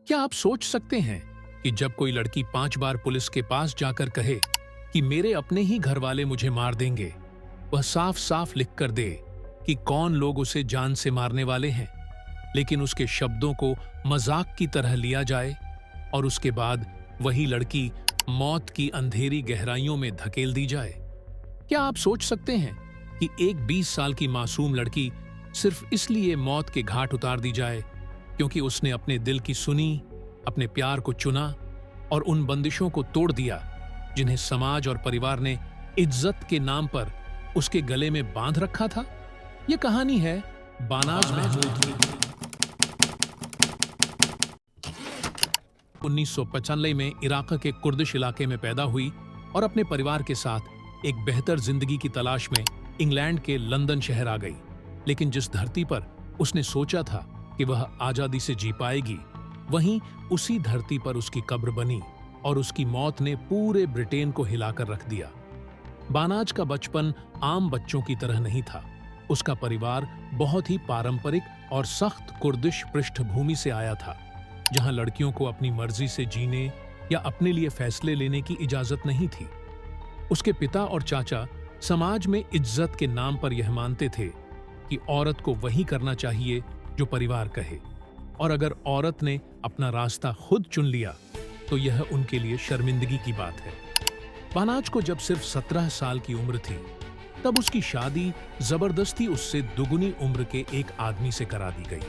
क्या आप सोच सकते हैं कि जब कोई लड़की 5 बार पुलिस के पास जाकर कहे कि मेरे अपने ही घर वाले मुझे मार देंगे, वह साफ साफ लिख कर दे कि कौन लोग उसे जान से मारने वाले हैं, लेकिन उसके शब्दों को मजाक की तरह लिया जाए और उसके बाद वही लड़की मौत की अंधेरी गहराइयों में धकेल दी जाए? क्या आप सोच सकते हैं कि एक 20 साल की मासूम लड़की सिर्फ इसलिए मौत के घाट उतार दी जाए क्योंकि उसने अपने दिल की सुनी, अपने प्यार को चुना और उन बंदिशों को तोड़ दिया जिन्हें समाज और परिवार ने इज्जत के नाम पर उसके गले में बांध रखा था? यह कहानी है बानाज महमूद की। 1995 में इराक के कुर्दिश इलाके में पैदा हुई और अपने परिवार के साथ एक बेहतर जिंदगी की तलाश में इंग्लैंड के लंदन शहर आ गई। लेकिन जिस धरती पर उसने सोचा था कि वह आजादी से जी पाएगी, वहीं उसी धरती पर उसकी कब्र बनी और उसकी मौत ने पूरे ब्रिटेन को हिलाकर रख दिया। बानाज का बचपन आम बच्चों की तरह नहीं था। उसका परिवार बहुत ही पारंपरिक और सख्त कुर्दिश पृष्ठभूमि से आया था, जहां लड़कियों को अपनी मर्जी से जीने या अपने लिए फैसले लेने की इजाजत नहीं थी। उसके पिता और चाचा समाज में इज्जत के नाम पर यह मानते थे कि औरत को वही करना चाहिए जो परिवार कहे, और अगर औरत ने अपना रास्ता खुद चुन लिया तो यह उनके लिए शर्मिंदगी की बात है। बानाज को जब सिर्फ 17 साल की उम्र थी, तब उसकी शादी जबरदस्ती उससे दुगुनी उम्र के एक आदमी से करा दी गई,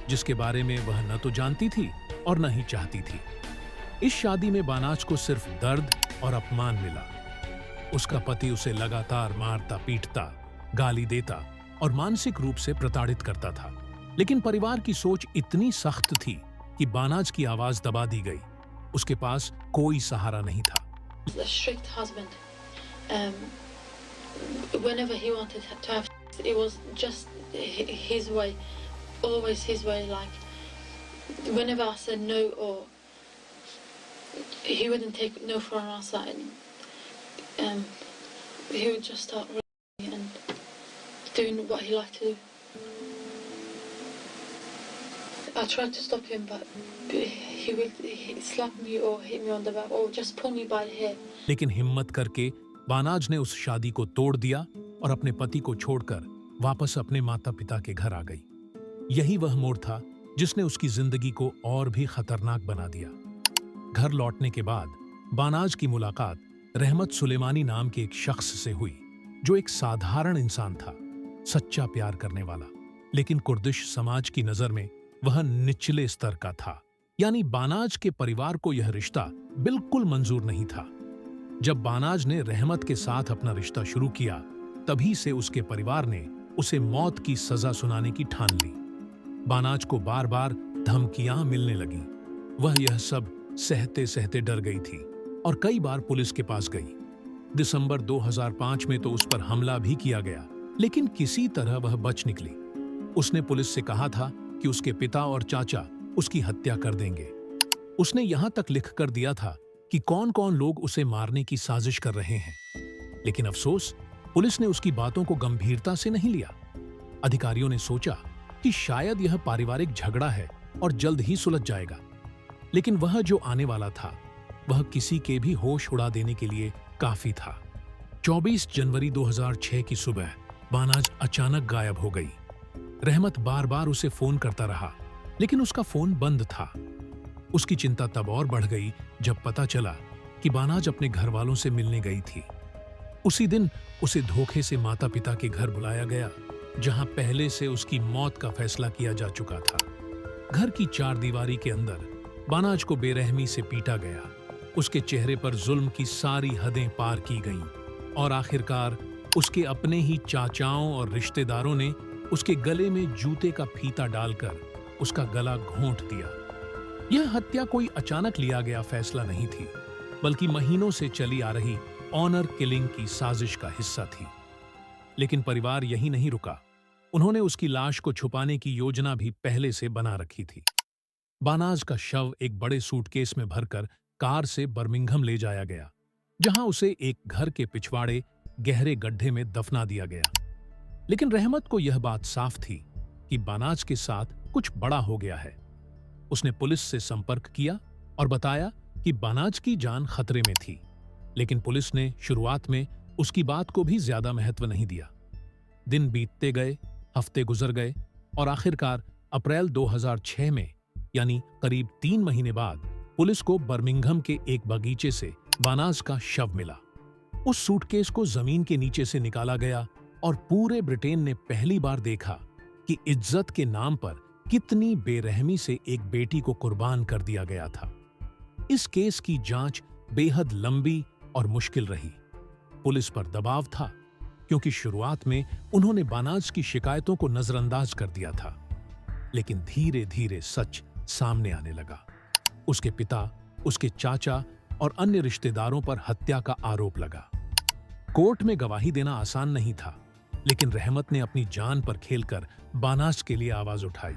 जिसके बारे में वह न तो जानती थी और न ही चाहती थी। इस शादी में बानाज को सिर्फ दर्द और अपमान मिला। उसका पति उसे लगातार मारता पीटता, गाली देता और मानसिक रूप से प्रताड़ित करता था। लेकिन परिवार की सोच इतनी सख्त थी कि बानाज की आवाज दबा दी गई। उसके पास कोई सहारा नहीं था। A strict husband. Whenever he wanted to have, it was just his way, always his way. Like whenever I said no, or he wouldn't take no from our side, he would just start running and doing what he liked to do. I tried to stop him, but he would slap me or hit me on the back or just pull me by the hair. लेकिन हिम्मत करके बानाज ने उस शादी को तोड़ दिया और अपने पति को छोड़कर वापस अपने माता पिता के घर आ गई। यही वह मोड़ था जिसने उसकी जिंदगी को और भी खतरनाक बना दिया। घर लौटने के बाद बानाज की मुलाकात रहमत सुलेमानी नाम के एक शख्स से हुई, जो एक साधारण इंसान था, सच्चा प्यार करने वाला। लेकिन कुर्दिश समाज की नजर में वह निचले स्तर का था, यानी बानाज के परिवार को यह रिश्ता बिल्कुल मंजूर नहीं था। जब बानाज ने रहमत के साथ अपना रिश्ता शुरू किया, तभी से उसके परिवार ने उसे मौत की सजा सुनाने की ठान ली। बानाज को बार बार धमकियां मिलने लगी। वह यह सब सहते सहते डर गई थी और कई बार पुलिस के पास गई। दिसंबर 2005 में तो उस पर हमला भी किया गया, लेकिन किसी तरह वह बच निकली। उसने पुलिस से कहा था कि उसके पिता और चाचा उसकी हत्या कर देंगे। उसने यहां तक लिख कर दिया था कि कौन कौन लोग उसे मारने की साजिश कर रहे हैं। लेकिन अफसोस, पुलिस ने उसकी बातों को गंभीरता से नहीं लिया। अधिकारियों ने सोचा कि शायद यह पारिवारिक झगड़ा है और जल्द ही सुलझ जाएगा। लेकिन वह जो आने वाला था, वह किसी के भी होश उड़ा देने के लिए काफी था। 24 जनवरी 2006 की सुबह बानाज अचानक गायब हो गई। रहमत बार बार उसे फोन करता रहा, लेकिन उसका फोन बंद था। उसकी चिंता तब और बढ़ गई जब पता चला कि बानाज अपने घर वालों से मिलने गई थी। उसी दिन उसे धोखे से माता पिता के घर बुलाया गया, जहां पहले से उसकी मौत का फैसला किया जा चुका था। घर की चार दीवारी के अंदर बानाज को बेरहमी से पीटा गया। उसके चेहरे पर जुल्म की सारी हदें पार की गईं और आखिरकार उसके अपने ही चाचाओं और रिश्तेदारों ने उसके गले में जूते का फीता डालकर उसका गला घोंट दिया। यह हत्या कोई अचानक लिया गया फैसला नहीं थी, बल्कि महीनों से चली आ रही ऑनर किलिंग की साजिश का हिस्सा थी। लेकिन परिवार यही नहीं रुका। उन्होंने उसकी लाश को छुपाने की योजना भी पहले से बना रखी थी। बानाज का शव एक बड़े सूटकेस में भरकर कार से बर्मिंघम ले जाया गया, जहां उसे एक घर के पिछवाड़े गहरे गड्ढे में दफना दिया गया। लेकिन रहमत को यह बात साफ थी कि बानाज के साथ कुछ बड़ा हो गया है। उसने पुलिस से संपर्क किया और बताया कि बानाज की जान खतरे में थी, लेकिन पुलिस ने शुरुआत में उसकी बात को भी ज्यादा महत्व नहीं दिया। दिन बीतते गए, हफ्ते गुजर गए और आखिरकार अप्रैल 2006 में, यानी करीब 3 महीने बाद, पुलिस को बर्मिंघम के एक बगीचे से बानाज का शव मिला। उस सूटकेस को जमीन के नीचे से निकाला गया और पूरे ब्रिटेन ने पहली बार देखा कि इज्जत के नाम पर कितनी बेरहमी से एक बेटी को कुर्बान कर दिया गया था। इस केस की जांच बेहद लंबी और मुश्किल रही। पुलिस पर दबाव था क्योंकि शुरुआत में उन्होंने बानाज की शिकायतों को नजरअंदाज कर दिया था, लेकिन धीरे धीरे सच सामने आने लगा। उसके पिता, उसके चाचा और अन्य रिश्तेदारों पर हत्या का आरोप लगा। कोर्ट में गवाही देना आसान नहीं था, लेकिन रहमत ने अपनी जान पर खेलकर बानाज के लिए आवाज उठाई।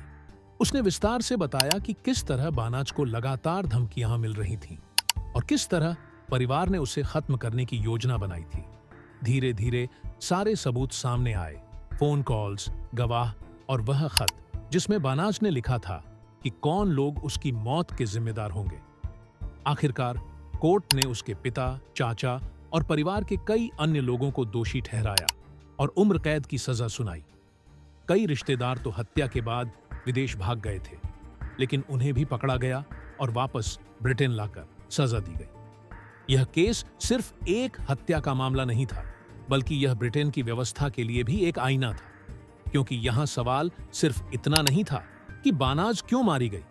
उसने विस्तार से बताया कि किस तरह बानाज को लगातार धमकियां मिल रही थीं और किस तरह परिवार ने उसे खत्म करने की योजना बनाई थी। धीरे धीरे सारे सबूत सामने आए, फोन कॉल्स, गवाह और वह खत जिसमें बानाज ने लिखा था कि कौन लोग उसकी मौत के जिम्मेदार होंगे। आखिरकार कोर्ट ने उसके पिता, चाचा और परिवार के कई अन्य लोगों को दोषी ठहराया और उम्र कैद की सजा सुनाई। कई रिश्तेदार तो हत्या के बाद विदेश भाग गए थे, लेकिन उन्हें भी पकड़ा गया और वापस ब्रिटेन लाकर सजा दी गई। यह केस सिर्फ एक हत्या का मामला नहीं था, बल्कि यह ब्रिटेन की व्यवस्था के लिए भी एक आईना था, क्योंकि यहां सवाल सिर्फ इतना नहीं था कि बानाज क्यों मारी गई,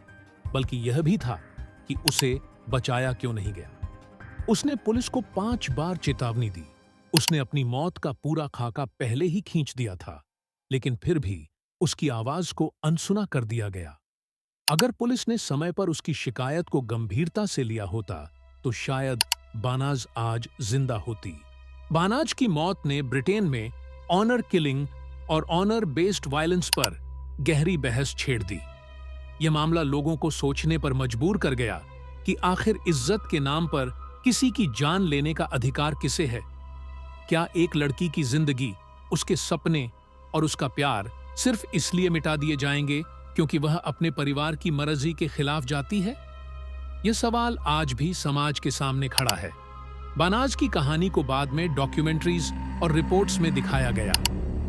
बल्कि यह भी था कि उसे बचाया क्यों नहीं गया। उसने पुलिस को 5 बार चेतावनी दी। उसने अपनी मौत का पूरा खाका पहले ही खींच दिया था, लेकिन फिर भी उसकी आवाज को अनसुना कर दिया गया। अगर पुलिस ने समय पर उसकी शिकायत को गंभीरता से लिया होता, तो शायद बानाज आज जिंदा होती। बानाज की मौत ने ब्रिटेन में ऑनर किलिंग और ऑनर बेस्ड वायलेंस पर गहरी बहस छेड़ दी। यह मामला लोगों को सोचने पर मजबूर कर गया कि आखिर इज्जत के नाम पर किसी की जान लेने का अधिकार किसे है। क्या एक लड़की की जिंदगी, उसके सपने और उसका प्यार सिर्फ इसलिए मिटा दिए जाएंगे क्योंकि वह अपने परिवार की मर्जी के खिलाफ जाती है? यह सवाल आज भी समाज के सामने खड़ा है। बानाज की कहानी को बाद में डॉक्यूमेंट्रीज और रिपोर्ट्स में दिखाया गया,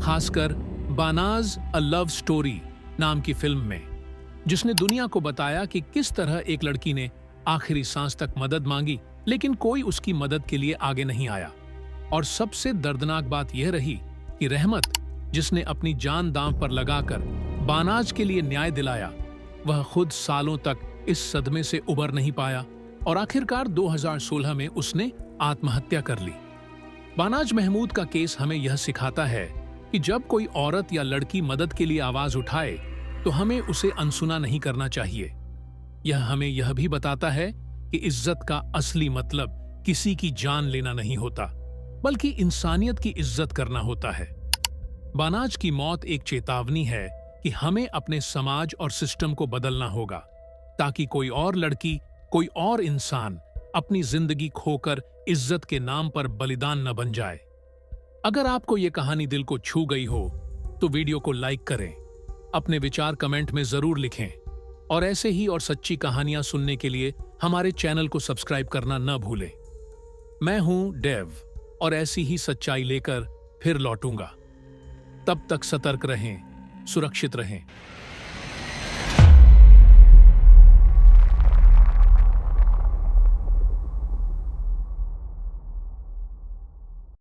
खासकर बानाज अ लव स्टोरी नाम की फिल्म में, जिसने दुनिया को बताया कि किस तरह एक लड़की ने आखिरी सांस तक मदद मांगी, लेकिन कोई उसकी मदद के लिए आगे नहीं आया। और सबसे दर्दनाक बात यह रही कि रहमत, जिसने अपनी जान दांव पर लगाकर बानाज के लिए न्याय दिलाया, वह खुद सालों तक इस सदमे से उबर नहीं पाया और आखिरकार 2016 में उसने आत्महत्या कर ली। बानाज महमूद का केस हमें यह सिखाता है कि जब कोई औरत या लड़की मदद के लिए आवाज उठाए, तो हमें उसे अनसुना नहीं करना चाहिए। यह हमें यह भी बताता है कि इज्जत का असली मतलब किसी की जान लेना नहीं होता, बल्कि इंसानियत की इज्जत करना होता है। बानाज की मौत एक चेतावनी है कि हमें अपने समाज और सिस्टम को बदलना होगा, ताकि कोई और लड़की, कोई और इंसान अपनी जिंदगी खोकर इज्जत के नाम पर बलिदान न बन जाए। अगर आपको यह कहानी दिल को छू गई हो, तो वीडियो को लाइक करें, अपने विचार कमेंट में जरूर लिखें और ऐसे ही और सच्ची कहानियां सुनने के लिए हमारे चैनल को सब्सक्राइब करना न भूलें। मैं हूं डेव और ऐसी ही सच्चाई लेकर फिर लौटूंगा। तब तक सतर्क रहें, सुरक्षित रहें।